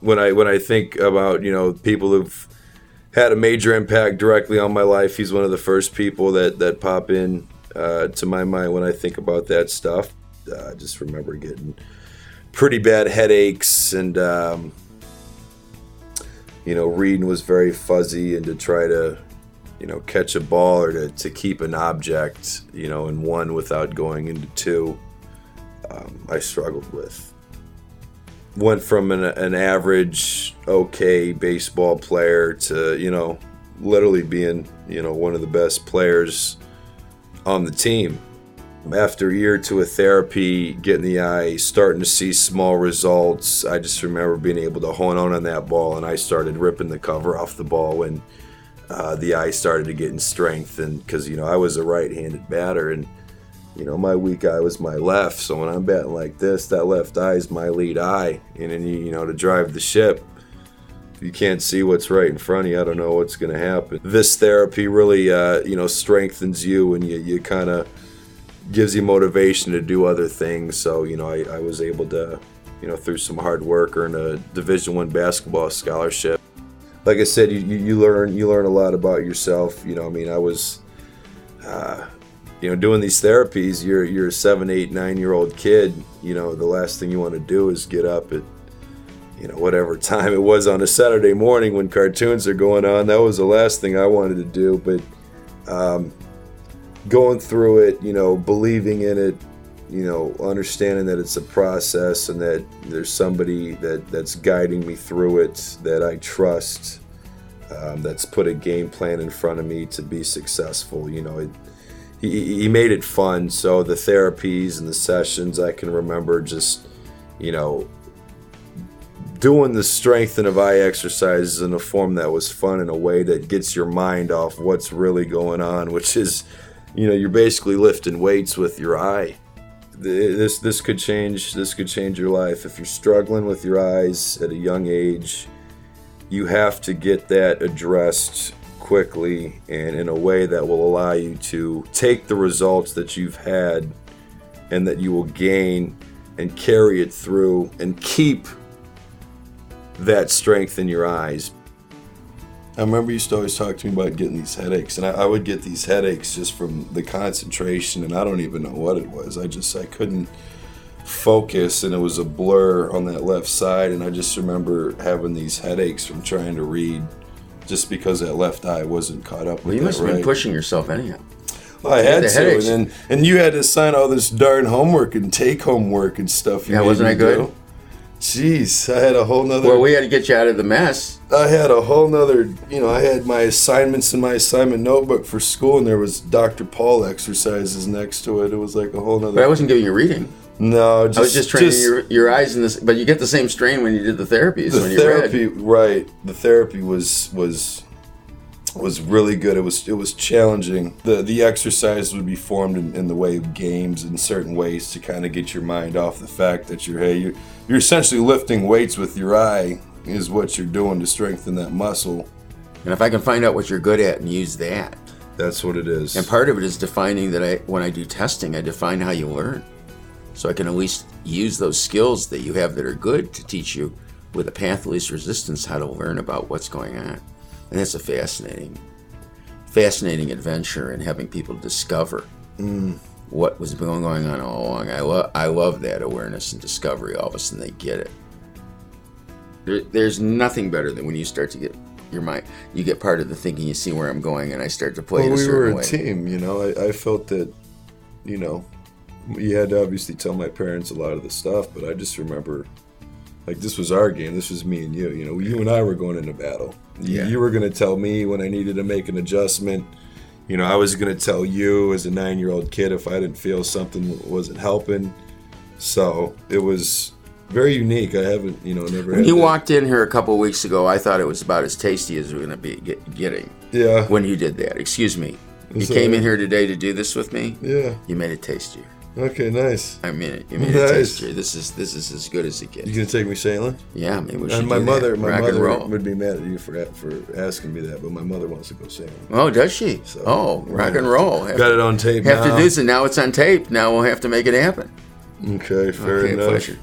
when I think about, people who've had a major impact directly on my life, he's one of the first people that pop in to my mind when I think about that stuff. I just remember getting pretty bad headaches, and reading was very fuzzy, and to try to catch a ball or to keep an object in one without going into two, I struggled with. Went from an average okay baseball player to literally being one of the best players on the team. After a year or two of therapy, getting the eye, starting to see small results, I just remember being able to hone on that ball, and I started ripping the cover off the ball when the eye started to get in strength. And because I was a right-handed batter, and my weak eye was my left, so when I'm batting like this, that left eye is my lead eye, and then to drive the ship, if you can't see what's right in front of you, I don't know what's going to happen. This therapy really strengthens you, and you kind of gives you motivation to do other things. So I was able to through some hard work earn a Division I basketball scholarship. Like I said, you learn a lot about yourself. I was doing these therapies. You're a 7, 8, 9-year-old kid. The last thing you want to do is get up at whatever time it was on a Saturday morning when cartoons are going on. That was the last thing I wanted to do. But going through it, believing in it, understanding that it's a process and that there's somebody that's guiding me through it that I trust, that's put a game plan in front of me to be successful. He made it fun. So the therapies and the sessions, I can remember just, doing the strength of eye exercises in a form that was fun, in a way that gets your mind off what's really going on, which is, you're basically lifting weights with your eye. This could change your life. If you're struggling with your eyes at a young age, you have to get that addressed quickly and in a way that will allow you to take the results that you've had and that you will gain and carry it through and keep that strength in your eyes. I remember you used to always talk to me about getting these headaches, and I would get these headaches just from the concentration, and I don't even know what it was. I couldn't focus, and it was a blur on that left side, and I just remember having these headaches from trying to read just because that left eye wasn't caught up with Well, you must have been pushing yourself anyhow. Well, I had to, and you had to sign all this darn homework and take-home work and stuff. Yeah, wasn't I good? Jeez, I had a whole nother... Well, we had to get you out of the mess. I had a whole nother... I had my assignments in my assignment notebook for school, and there was Dr. Paul exercises next to it. It was like a whole nother... But I wasn't giving you reading. No, I was just training your eyes in this... But you get the same strain when you did the therapies. Right. The therapy was really good. It was challenging. The exercise would be formed in the way of games in certain ways to kind of get your mind off the fact that you're essentially lifting weights with your eye is what you're doing to strengthen that muscle. And if I can find out what you're good at and use that. That's what it is. And part of it is defining that when I do testing, I define how you learn. So I can at least use those skills that you have that are good to teach you with a path of least resistance how to learn about what's going on. And that's a fascinating adventure in having people discover what was going on all along. I love that awareness and discovery. All of a sudden they get it. There's nothing better than when you start to get your mind, you get part of the thinking, you see where I'm going, and I start to play it a certain way. We were a team, I felt that, you had to obviously tell my parents a lot of the stuff, but I just remember, this was our game. This was me and you. You and I were going into battle. Yeah. You were going to tell me when I needed to make an adjustment. I was going to tell you as a 9-year-old kid if I didn't feel something wasn't helping. So it was very unique. I haven't, never. When you walked in here a couple of weeks ago, I thought it was about as tasty as we're going to be getting. Yeah. When you did that, excuse me. You came in here today to do this with me. Yeah. You made it tastier. Okay, nice. I mean it. You made it tastier. This is as good as it gets. You gonna take me sailing? Yeah, maybe we should. And my mother would be mad at you for asking me that, but my mother wants to go sailing. Oh, does she? So, rock and roll. Got it on tape. Have to do so. Now it's on tape. Now we'll have to make it happen. Okay, fair enough. Pleasure.